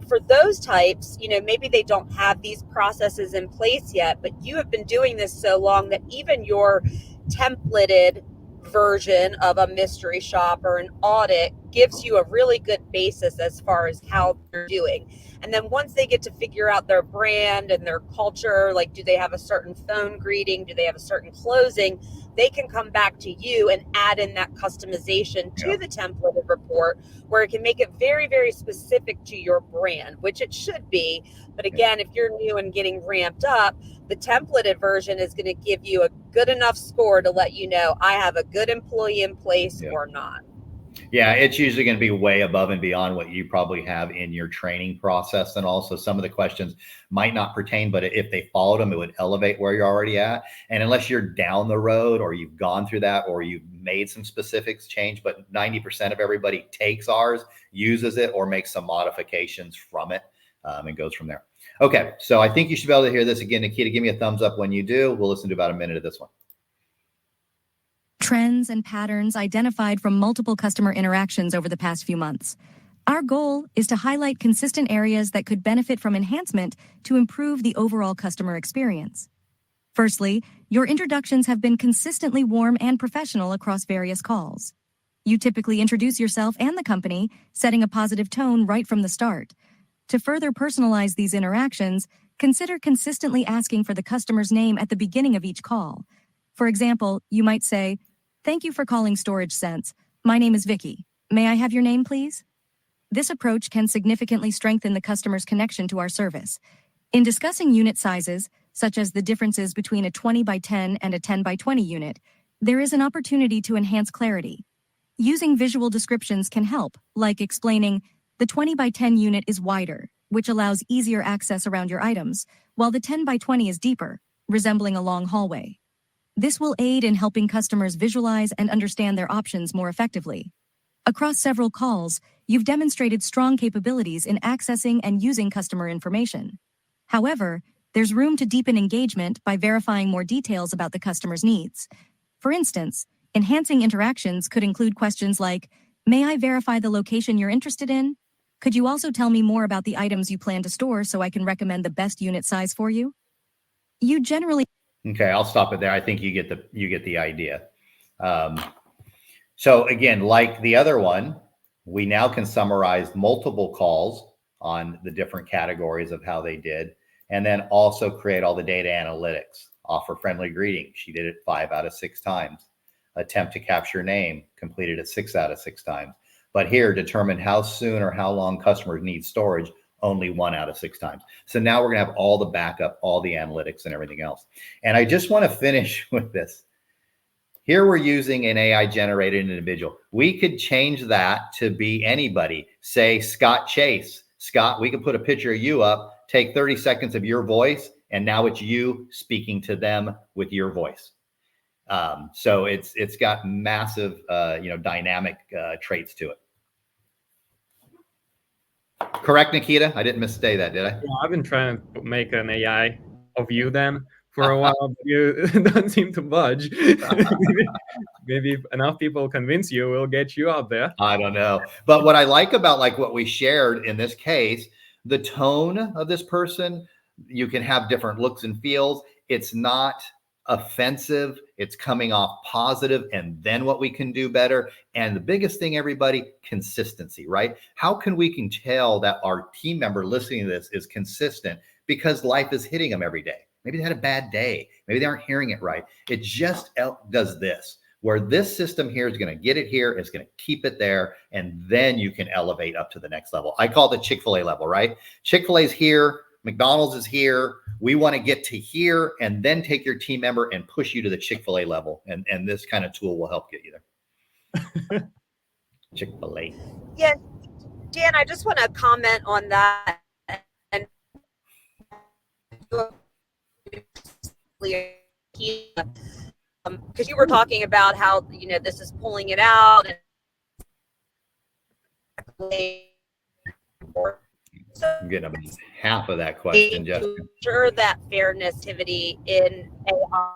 For those types, you know, maybe they don't have these processes in place yet, but you have been doing this so long that even your templated version of a mystery shop or an audit gives you a really good basis as far as how they're doing. And then once they get to figure out their brand and their culture, like do they have a certain phone greeting? Do they have a certain closing? They can come back to you and add in that customization to the templated report, where it can make it very, very specific to your brand, which it should be. But again, if you're new and getting ramped up, the templated version is going to give you a good enough score to let you know I have a good employee in place or not. Yeah, it's usually going to be way above and beyond what you probably have in your training process. And also some of the questions might not pertain, but if they followed them, it would elevate where you're already at. And unless you're down the road or you've gone through that or you've made some specifics change, but 90% of everybody takes ours, uses it, or makes some modifications from it, and goes from there. Okay, so I think you should be able to hear this again. Nikita, give me a thumbs up when you do. We'll listen to about a minute of this one. Trends and patterns identified from multiple customer interactions over the past few months. Our goal is to highlight consistent areas that could benefit from enhancement to improve the overall customer experience. Firstly, your introductions have been consistently warm and professional across various calls. You typically introduce yourself and the company, setting a positive tone right from the start. To further personalize these interactions, consider consistently asking for the customer's name at the beginning of each call. For example, you might say, "Thank you for calling Storage Sense. My name is Vicky. May I have your name, please?" This approach can significantly strengthen the customer's connection to our service. In discussing unit sizes, such as the differences between a 20 by 10 and a 10 by 20 unit, there is an opportunity to enhance clarity. Using visual descriptions can help, like explaining, "The 20 by 10 unit is wider, which allows easier access around your items, while the 10 by 20 is deeper, resembling a long hallway." This will aid in helping customers visualize and understand their options more effectively. Across several calls, you've demonstrated strong capabilities in accessing and using customer information. However, there's room to deepen engagement by verifying more details about the customer's needs. For instance, enhancing interactions could include questions like, "May I verify the location you're interested in? Could you also tell me more about the items you plan to store so I can recommend the best unit size for you?" You generally Okay, I'll stop it there. I think you get the idea. So again, like the other one, we now can summarize multiple calls on the different categories of how they did, and then also create all the data analytics. Offer friendly greeting, she did it 5 out of 6 times. Attempt to capture name, completed it 6 out of 6 times. But here, determine how soon or how long customers need storage, only 1 out of 6 times. So now we're gonna have all the backup, all the analytics and everything else. And I just wanna finish with this. Here we're using an AI generated individual. We could change that to be anybody. Say Scott Chase. Scott, we could put a picture of you up, take 30 seconds of your voice, and now it's you speaking to them with your voice. So it's got massive, dynamic traits to it. Correct, Nikita? I didn't misstate that, did I? Yeah, I've been trying to make an AI of you then for a while, but you don't seem to budge. maybe enough people convince you, we'll get you out there. I don't know. But what I like about what we shared in this case, the tone of this person, you can have different looks and feels. It's not offensive. It's coming off positive, and then what we can do better. And the biggest thing, everybody, consistency, right? How can we can tell that our team member listening to this is consistent? Because life is hitting them every day. Maybe they had a bad day. Maybe they aren't hearing it right. It just does this, where this system here is going to get it here, it's going to keep it there, and then you can elevate up to the next level. I call it the Chick-fil-A level, right? Chick-fil-A is here, McDonald's is here. We want to get to here and then take your team member and push you to the Chick-fil-A level. And this kind of tool will help get you there. Chick-fil-A. Yeah, Dan, I just want to comment on that. And because you were talking about how, this is pulling it out. I'm getting about half of that question, Jessica. Ensure that fairness activity in AI.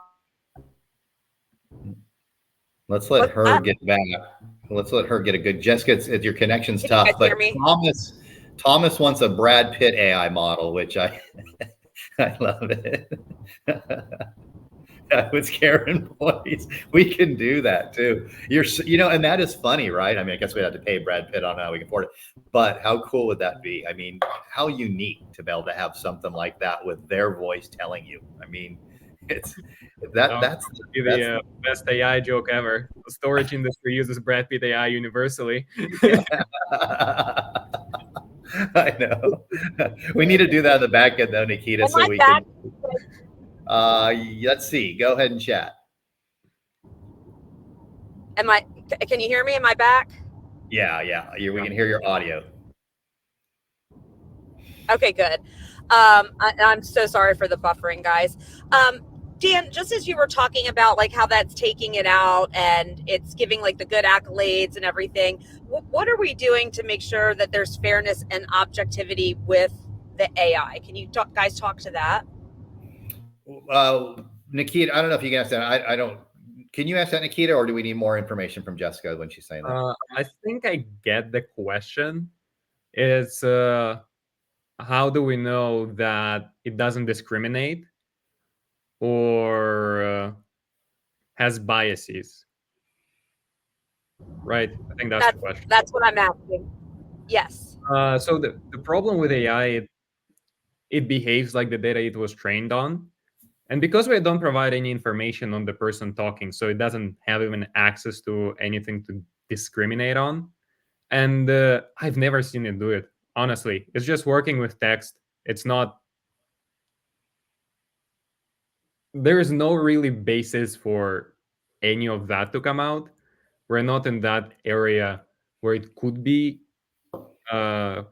Let's let her get back. Let's let her get a good. Jessica, your connection's tough, but Thomas wants a Brad Pitt AI model, which I love it. That would scare employees. We can do that too. And that is funny, right? I mean, I guess we'd have to pay Brad Pitt on how we can afford it, but how cool would that be? I mean, how unique to be able to have something like that with their voice telling you. I mean, it's that. That's the best AI joke ever. The storage industry uses Brad Pitt AI universally. I know. We need to do that in the back end though, Nikita, so we can. Let's see. Go ahead and chat. Can you hear me? Am I back? Yeah. We can hear your audio. Okay, good. I'm so sorry for the buffering, guys. Dan, just as you were talking about like how that's taking it out and it's giving like the good accolades and everything, what are we doing to make sure that there's fairness and objectivity with the AI? Can you guys talk to that? Nikita, I don't know if you can ask that. I don't. Can you ask that, Nikita, or do we need more information from Jessica when she's saying that? I think I get the question. It's how do we know that it doesn't discriminate or has biases? Right? I think that's the question. That's what I'm asking. Yes. So the problem with AI, it behaves like the data it was trained on. And because we don't provide any information on the person talking, so it doesn't have even access to anything to discriminate on. And I've never seen it do it. Honestly, it's just working with text. It's not. There is no really basis for any of that to come out. We're not in that area where it could be, where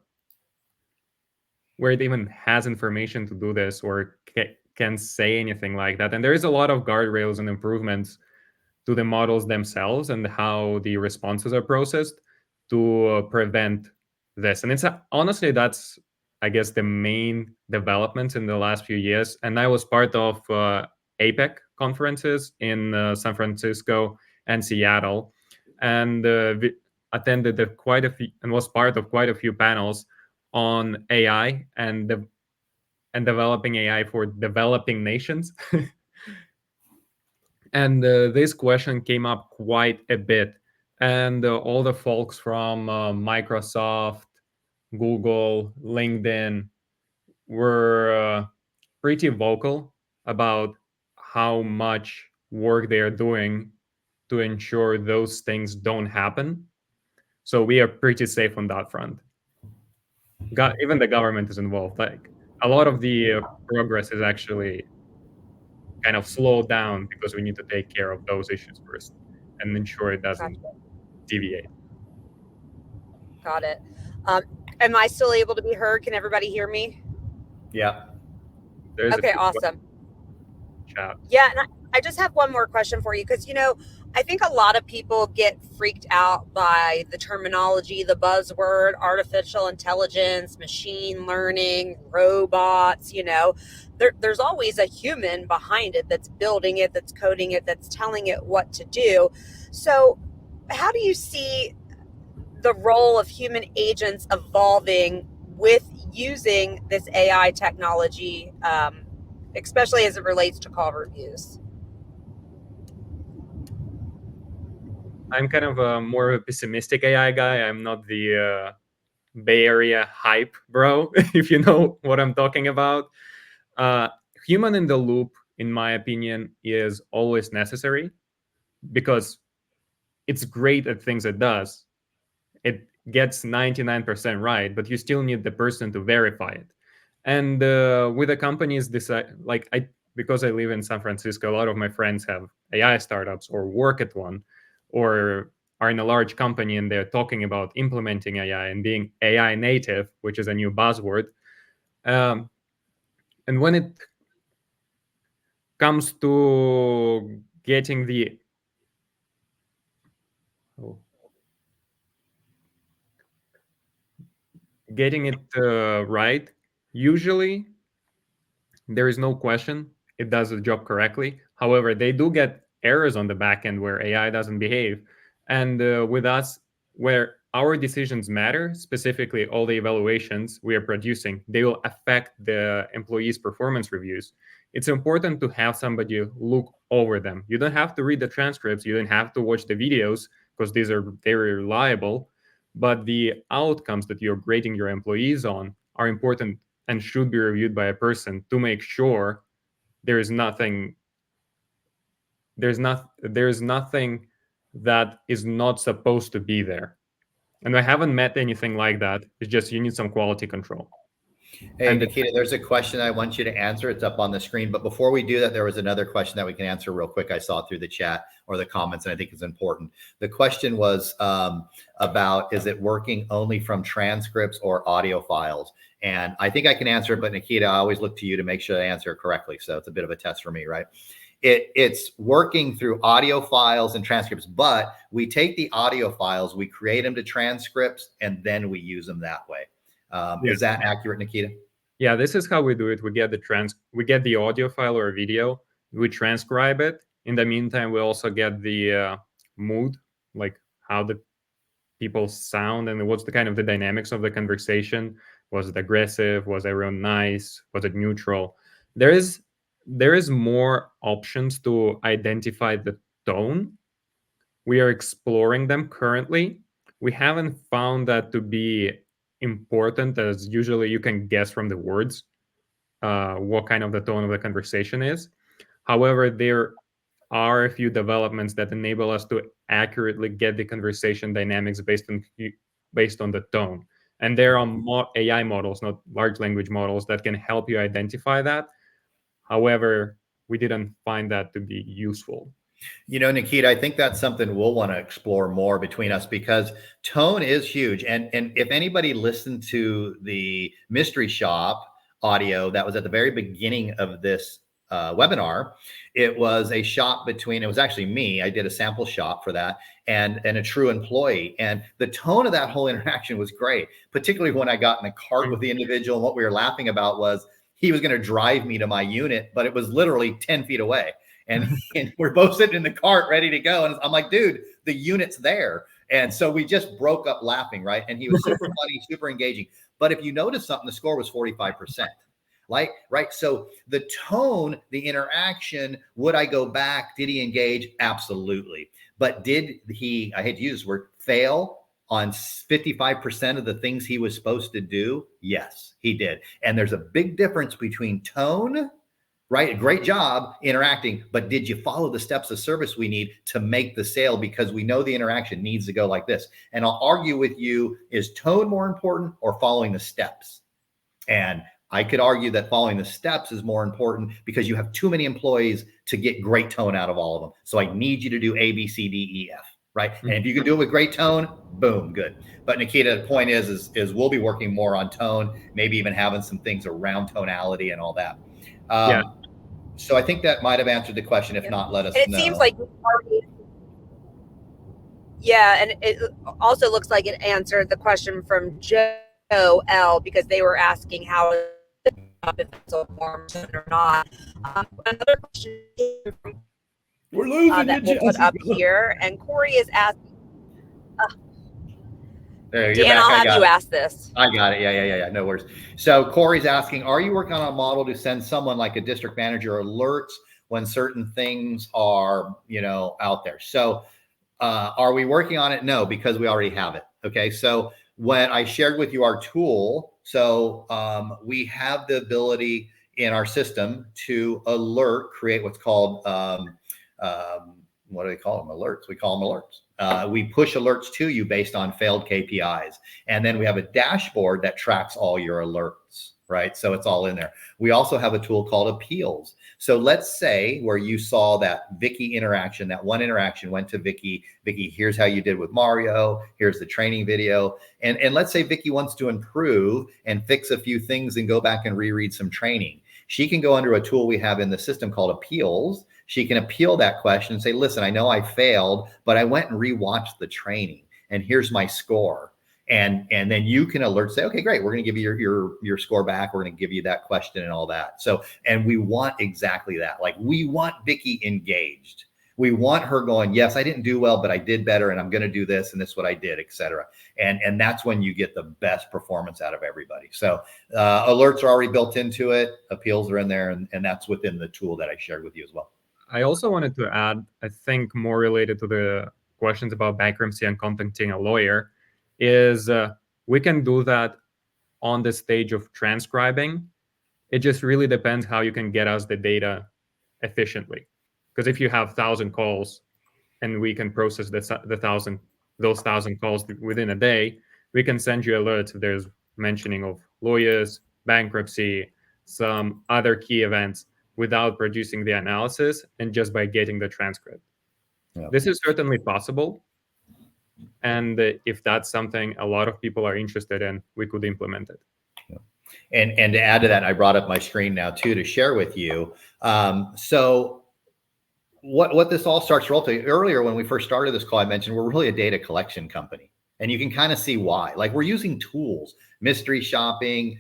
it even has information to do this or can say anything like that. And there is a lot of guardrails and improvements to the models themselves and how the responses are processed to prevent this. And it's honestly, that's, I guess, the main developments in the last few years. And I was part of APEC conferences in San Francisco and Seattle, and attended quite a few and was part of quite a few panels on AI and developing AI for developing nations. And this question came up quite a bit. And all the folks from Microsoft, Google, LinkedIn were pretty vocal about how much work they are doing to ensure those things don't happen. So we are pretty safe on that front. Even the government is involved. Like a lot of the progress is actually kind of slowed down because we need to take care of those issues first and ensure it doesn't deviate. Got it. Am I still able to be heard? Can everybody hear me? Yeah. Okay, awesome. Chat. Yeah, and I just have one more question for you because, I think a lot of people get freaked out by the terminology, the buzzword, artificial intelligence, machine learning, robots, There's always a human behind it that's building it, that's coding it, that's telling it what to do. So how do you see the role of human agents evolving with using this AI technology, especially as it relates to call reviews? I'm kind of more of a pessimistic AI guy. I'm not the Bay Area hype bro, if you know what I'm talking about. Human in the loop, in my opinion, is always necessary because it's great at things it does. It gets 99% right, but you still need the person to verify it. And with the companies because I live in San Francisco, a lot of my friends have AI startups or work at one or are in a large company and they're talking about implementing AI and being AI native, which is a new buzzword. And when it comes to getting it right, usually there is no question it does the job correctly. However, they do get errors on the back end where AI doesn't behave. And with us, where our decisions matter, specifically all the evaluations we are producing, they will affect the employees' performance reviews. it's important to have somebody look over them. You don't have to read the transcripts, you don't have to watch the videos, because these are very reliable, but the outcomes that you're grading your employees on are important and should be reviewed by a person to make sure there's nothing that is not supposed to be there. And I haven't met anything like that. It's just you need some quality control. Hey, And Nikita, there's a question I want you to answer. It's up on the screen. But before we do that, there was another question that we can answer real quick. I saw through the chat or the comments, and I think it's important. The question was about, is it working only from transcripts or audio files? And I think I can answer it, but Nikita, I always look to you to make sure I answer it correctly. So it's a bit of a test for me, right? It's working through audio files and transcripts, but we take the audio files, we create them to transcripts, and then we use them that way. Is that accurate, Nikita? Yeah, this is how we do it. We get the audio file or video, we transcribe it. In the meantime, we also get the mood, like how the people sound and what's the kind of the dynamics of the conversation. Was it aggressive? Was everyone nice? Was it neutral? There is more options to identify the tone. We are exploring them currently. We haven't found that to be important, as usually you can guess from the words what kind of the tone of the conversation is. However, there are a few developments that enable us to accurately get the conversation dynamics based on the tone. And there are AI models, not large language models, that can help you identify that. However, we didn't find that to be useful. You know, Nikita, I think that's something we'll want to explore more between us, because tone is huge. And if anybody listened to the mystery shop audio that was at the very beginning of this webinar, it was a shop between, it was actually me, I did a sample shop for that, and a true employee. And the tone of that whole interaction was great, particularly when I got in a cart with the individual. And what we were laughing about was he was going to drive me to my unit, but it was literally 10 feet away. And we're both sitting in the cart ready to go. And I'm like, dude, the unit's there. And so we just broke up laughing, right? And he was super funny, super engaging. But if you notice something, the score was 45%. Like, right? So the tone, the interaction, would I go back? Did he engage? Absolutely. But did he, I hate to use this word, fail on 55% of the things he was supposed to do? Yes, he did. And there's a big difference between tone, right? Great job interacting, but did you follow the steps of service we need to make the sale? Because we know the interaction needs to go like this. And I'll argue with you, is tone more important or following the steps? And I could argue that following the steps is more important, because you have too many employees to get great tone out of all of them. So I need you to do A, B, C, D, E, F, right? And if you can do it with great tone, boom, good. But Nikita, the point is we'll be working more on tone, maybe even having some things around tonality and all that. Yeah. So I think that might have answered the question. If not, let us know. It seems like we've already, yeah, and it also looks like it answered the question from Joe L, because they were asking how if it's a form or not. Another question We're losing that we'll put up here, and Corey is asking. Dan, I'll have you ask this. I got it. Yeah. No worries. So Corey's asking, are you working on a model to send someone like a district manager alerts when certain things are, out there? So are we working on it? No, because we already have it. Okay. So when I shared with you our tool, so we have the ability in our system to create what's called, what do they call them? Alerts. We call them alerts. We push alerts to you based on failed KPIs. And then we have a dashboard that tracks all your alerts, right? So it's all in there. We also have a tool called appeals. So let's say where you saw that Vicky interaction, that one interaction went to Vicky, here's how you did with Mario. Here's the training video. And let's say Vicky wants to improve and fix a few things and go back and reread some training. She can go under a tool we have in the system called appeals. She can appeal that question and say, listen, I know I failed, but I went and rewatched the training and here's my score. And then you can alert, say, okay, great. We're going to give you your score back. We're going to give you that question and all that. So, and we want exactly that. Like we want Vicky engaged. We want her going, yes, I didn't do well, but I did better, and I'm going to do this, and this is what I did, etc. And that's when you get the best performance out of everybody. So alerts are already built into it, appeals are in there, and that's within the tool that I shared with you as well. I also wanted to add, I think more related to the questions about bankruptcy and contacting a lawyer, is we can do that on the stage of transcribing. It just really depends how you can get us the data efficiently. Because if you have 1,000 calls and we can process those 1,000 calls within a day, we can send you alerts if there's mentioning of lawyers, bankruptcy, some other key events without producing the analysis and just by getting the transcript. Yeah. This is certainly possible. And if that's something a lot of people are interested in, we could implement it. Yeah. And to add to that, I brought up my screen now too to share with you. So what this all starts to roll to. Earlier, when we first started this call, I mentioned we're really a data collection company. And you can kind of see why. Like, we're using tools, mystery shopping,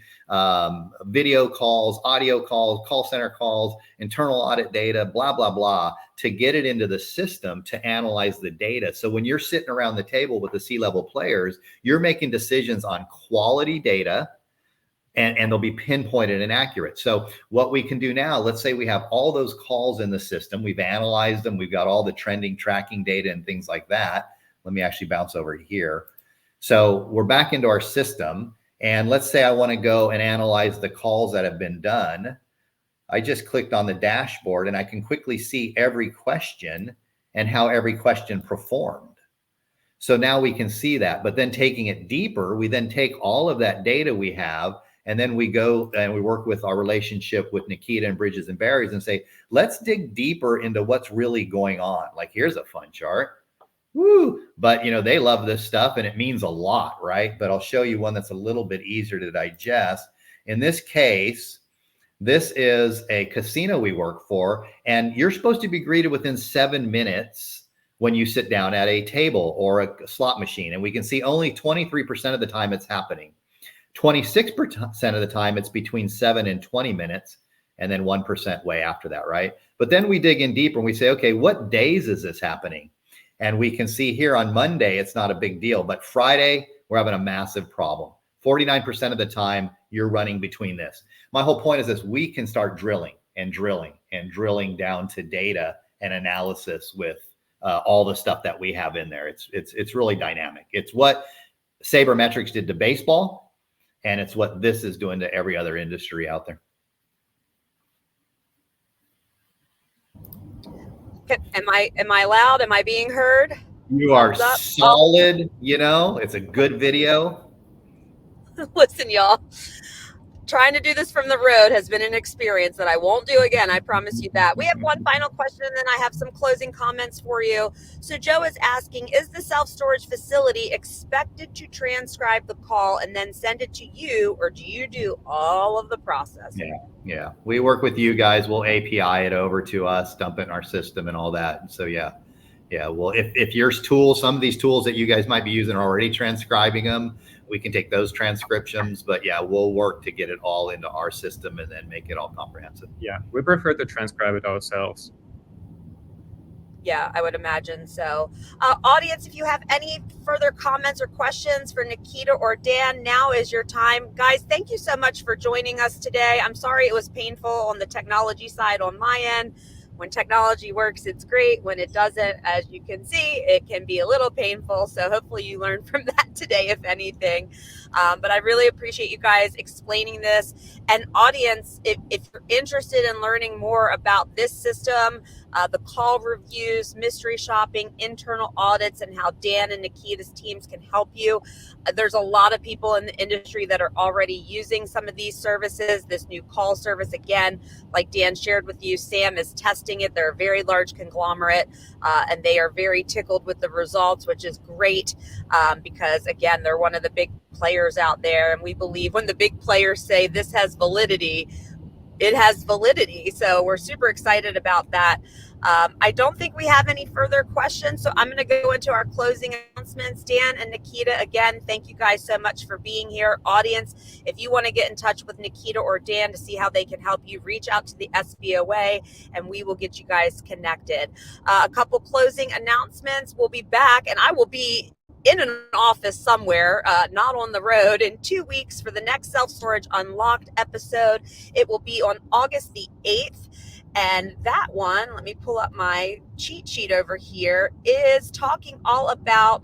video calls, audio calls, call center calls, internal audit data, blah, blah, blah, to get it into the system to analyze the data. So when you're sitting around the table with the C-level players, you're making decisions on quality data, and they'll be pinpointed and accurate. So what we can do now, let's say we have all those calls in the system. We've analyzed them. We've got all the trending tracking data and things like that. Let me actually bounce over here. So we're back into our system. And let's say I want to go and analyze the calls that have been done. I just clicked on the dashboard and I can quickly see every question and how every question performed. So now we can see that. But then taking it deeper, we then take all of that data we have, and then we go and we work with our relationship with Nikita and Bridges and Barries and say, let's dig deeper into what's really going on. Like, here's a fun chart. Woo! But, you know, they love this stuff and it means a lot, right? But I'll show you one that's a little bit easier to digest. In this case, this is a casino we work for, and you're supposed to be greeted within 7 minutes when you sit down at a table or a slot machine. And we can see only 23% of the time it's happening. 26% of the time it's between 7 and 20 minutes, and then 1% way after that, right? But then we dig in deeper and we say, okay, what days is this happening? And we can see here on Monday, it's not a big deal, but Friday, we're having a massive problem. 49% of the time you're running between this. My whole point is this: we can start drilling and drilling and drilling down to data and analysis with all the stuff that we have in there. It's really dynamic. It's what Sabermetrics did to baseball, and it's what this is doing to every other industry out there. Am I loud? Am I being heard? You are solid. You know, it's a good video. Listen, y'all, trying to do this from the road has been an experience that I won't do again. I promise you that. We have one final question, and then I have some closing comments for you. So Joe is asking, is the self-storage facility expected to transcribe the call and then send it to you, or do you do all of the processing? Yeah. We work with you guys. We'll API it over to us, dump it in our system and all that. And so, yeah. Well, if your tools, some of these tools that you guys might be using are already transcribing them, we can take those transcriptions, but yeah, we'll work to get it all into our system and then make it all comprehensive. Yeah, we prefer to transcribe it ourselves. Yeah, I would imagine so. Audience, if you have any further comments or questions for Nikita or Dan, now is your time. Guys, thank you so much for joining us today. I'm sorry it was painful on the technology side on my end. When technology works, it's great. When it doesn't, as you can see, it can be a little painful. So hopefully you learned from that today, if anything. But I really appreciate you guys explaining this. And audience, if you're interested in learning more about this system, the call reviews, mystery shopping, internal audits, and how Dan and Nikita's teams can help you, there's a lot of people in the industry that are already using some of these services. This new call service, again, like Dan shared with you, Sam is testing it. They're a very large conglomerate, and they are very tickled with the results, which is great because, again, they're one of the big players out there. And we believe when the big players say this has validity, it has validity. So we're super excited about that. I don't think we have any further questions, so I'm going to go into our closing announcements. Dan and Nikita, again, thank you guys so much for being here. Audience, if you want to get in touch with Nikita or Dan to see how they can help you, reach out to the SBOA and we will get you guys connected. A couple closing announcements. We'll be back, and I will be in an office somewhere, not on the road, in 2 weeks for the next Self-Storage Unlocked episode. It will be on August the 8th. And that one, let me pull up my cheat sheet over here, is talking all about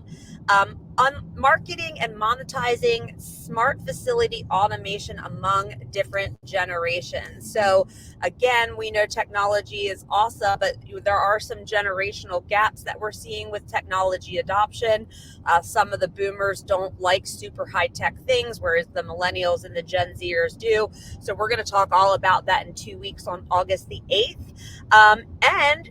marketing and monetizing smart facility automation among different generations. So again, we know technology is awesome, but there are some generational gaps that we're seeing with technology adoption. Some of the boomers don't like super high-tech things, whereas the millennials and the Gen Zers do. So we're going to talk all about that in 2 weeks on August the 8th. And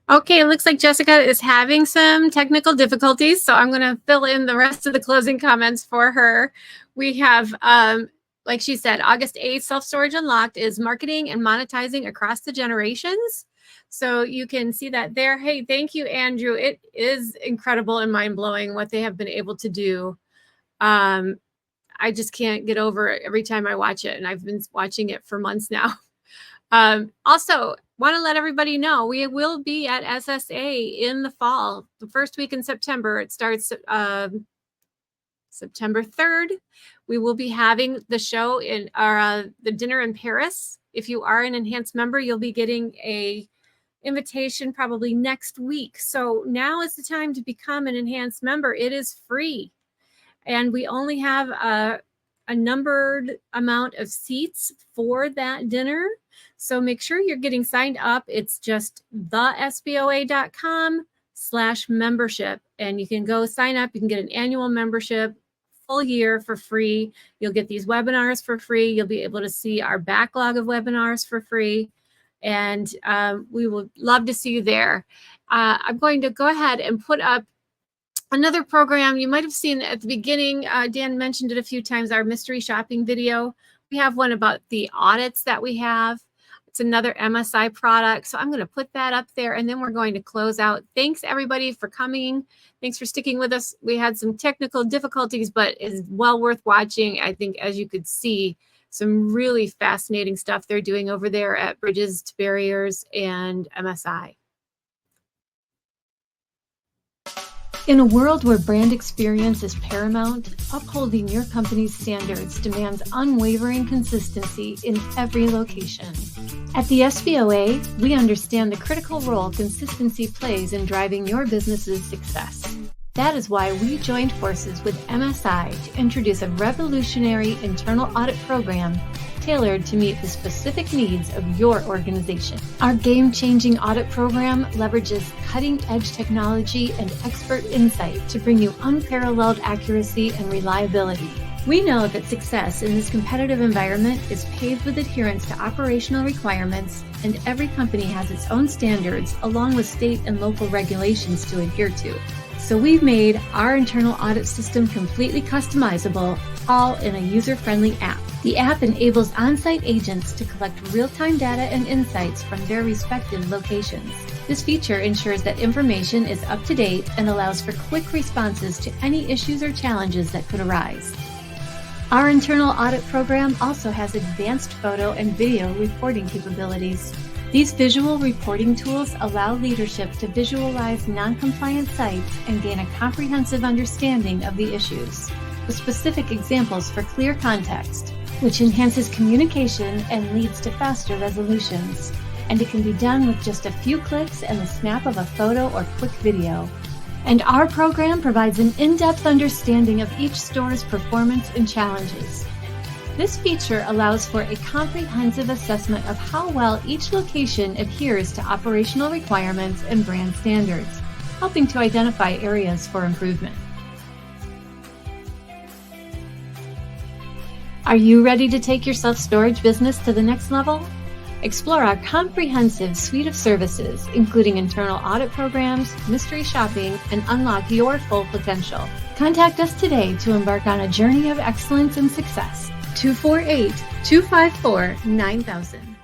Okay, it looks like Jessica is having some technical difficulties, so I'm going to fill in the rest of the closing comments for her. We have, like she said, August 8th, Self-Storage Unlocked is marketing and monetizing across the generations. So you can see that there. Hey, thank you, Andrew. It is incredible and mind-blowing what they have been able to do. I just can't get over it every time I watch it, and I've been watching it for months now. Also, want to let everybody know we will be at SSA in the fall, the first week in September. It starts September 3rd. We will be having the show in the dinner in Paris. If you are an enhanced member, you'll be getting a invitation probably next week. So now is the time to become an enhanced member. It is free, and we only have a numbered amount of seats for that dinner. So make sure you're getting signed up. It's just thesboa.com/membership. And you can go sign up. You can get an annual membership, full year for free. You'll get these webinars for free. You'll be able to see our backlog of webinars for free. And we would love to see you there. I'm going to go ahead and put up another program you might have seen at the beginning. Dan mentioned it a few times, our mystery shopping video. We have one about the audits that we have. It's another MSI product. So I'm going to put that up there, and then we're going to close out. Thanks, everybody, for coming. Thanks for sticking with us. We had some technical difficulties, but it's well worth watching. I think, as you could see, some really fascinating stuff they're doing over there at Bridges to Barriers and MSI. In a world where brand experience is paramount, upholding your company's standards demands unwavering consistency in every location. At the SBOA, we understand the critical role consistency plays in driving your business's success. That is why we joined forces with MSI to introduce a revolutionary internal audit program tailored to meet the specific needs of your organization. Our game-changing audit program leverages cutting-edge technology and expert insight to bring you unparalleled accuracy and reliability. We know that success in this competitive environment is paved with adherence to operational requirements, and every company has its own standards along with state and local regulations to adhere to. So we've made our internal audit system completely customizable, all in a user-friendly app. The app enables on-site agents to collect real-time data and insights from their respective locations. This feature ensures that information is up to date and allows for quick responses to any issues or challenges that could arise. Our internal audit program also has advanced photo and video reporting capabilities. These visual reporting tools allow leadership to visualize non-compliant sites and gain a comprehensive understanding of the issues, with specific examples for clear context, which enhances communication and leads to faster resolutions. And it can be done with just a few clicks and the snap of a photo or quick video. And our program provides an in-depth understanding of each store's performance and challenges. This feature allows for a comprehensive assessment of how well each location adheres to operational requirements and brand standards, helping to identify areas for improvement. Are you ready to take your self-storage business to the next level? Explore our comprehensive suite of services, including internal audit programs, mystery shopping, and unlock your full potential. Contact us today to embark on a journey of excellence and success. 248-254-9000.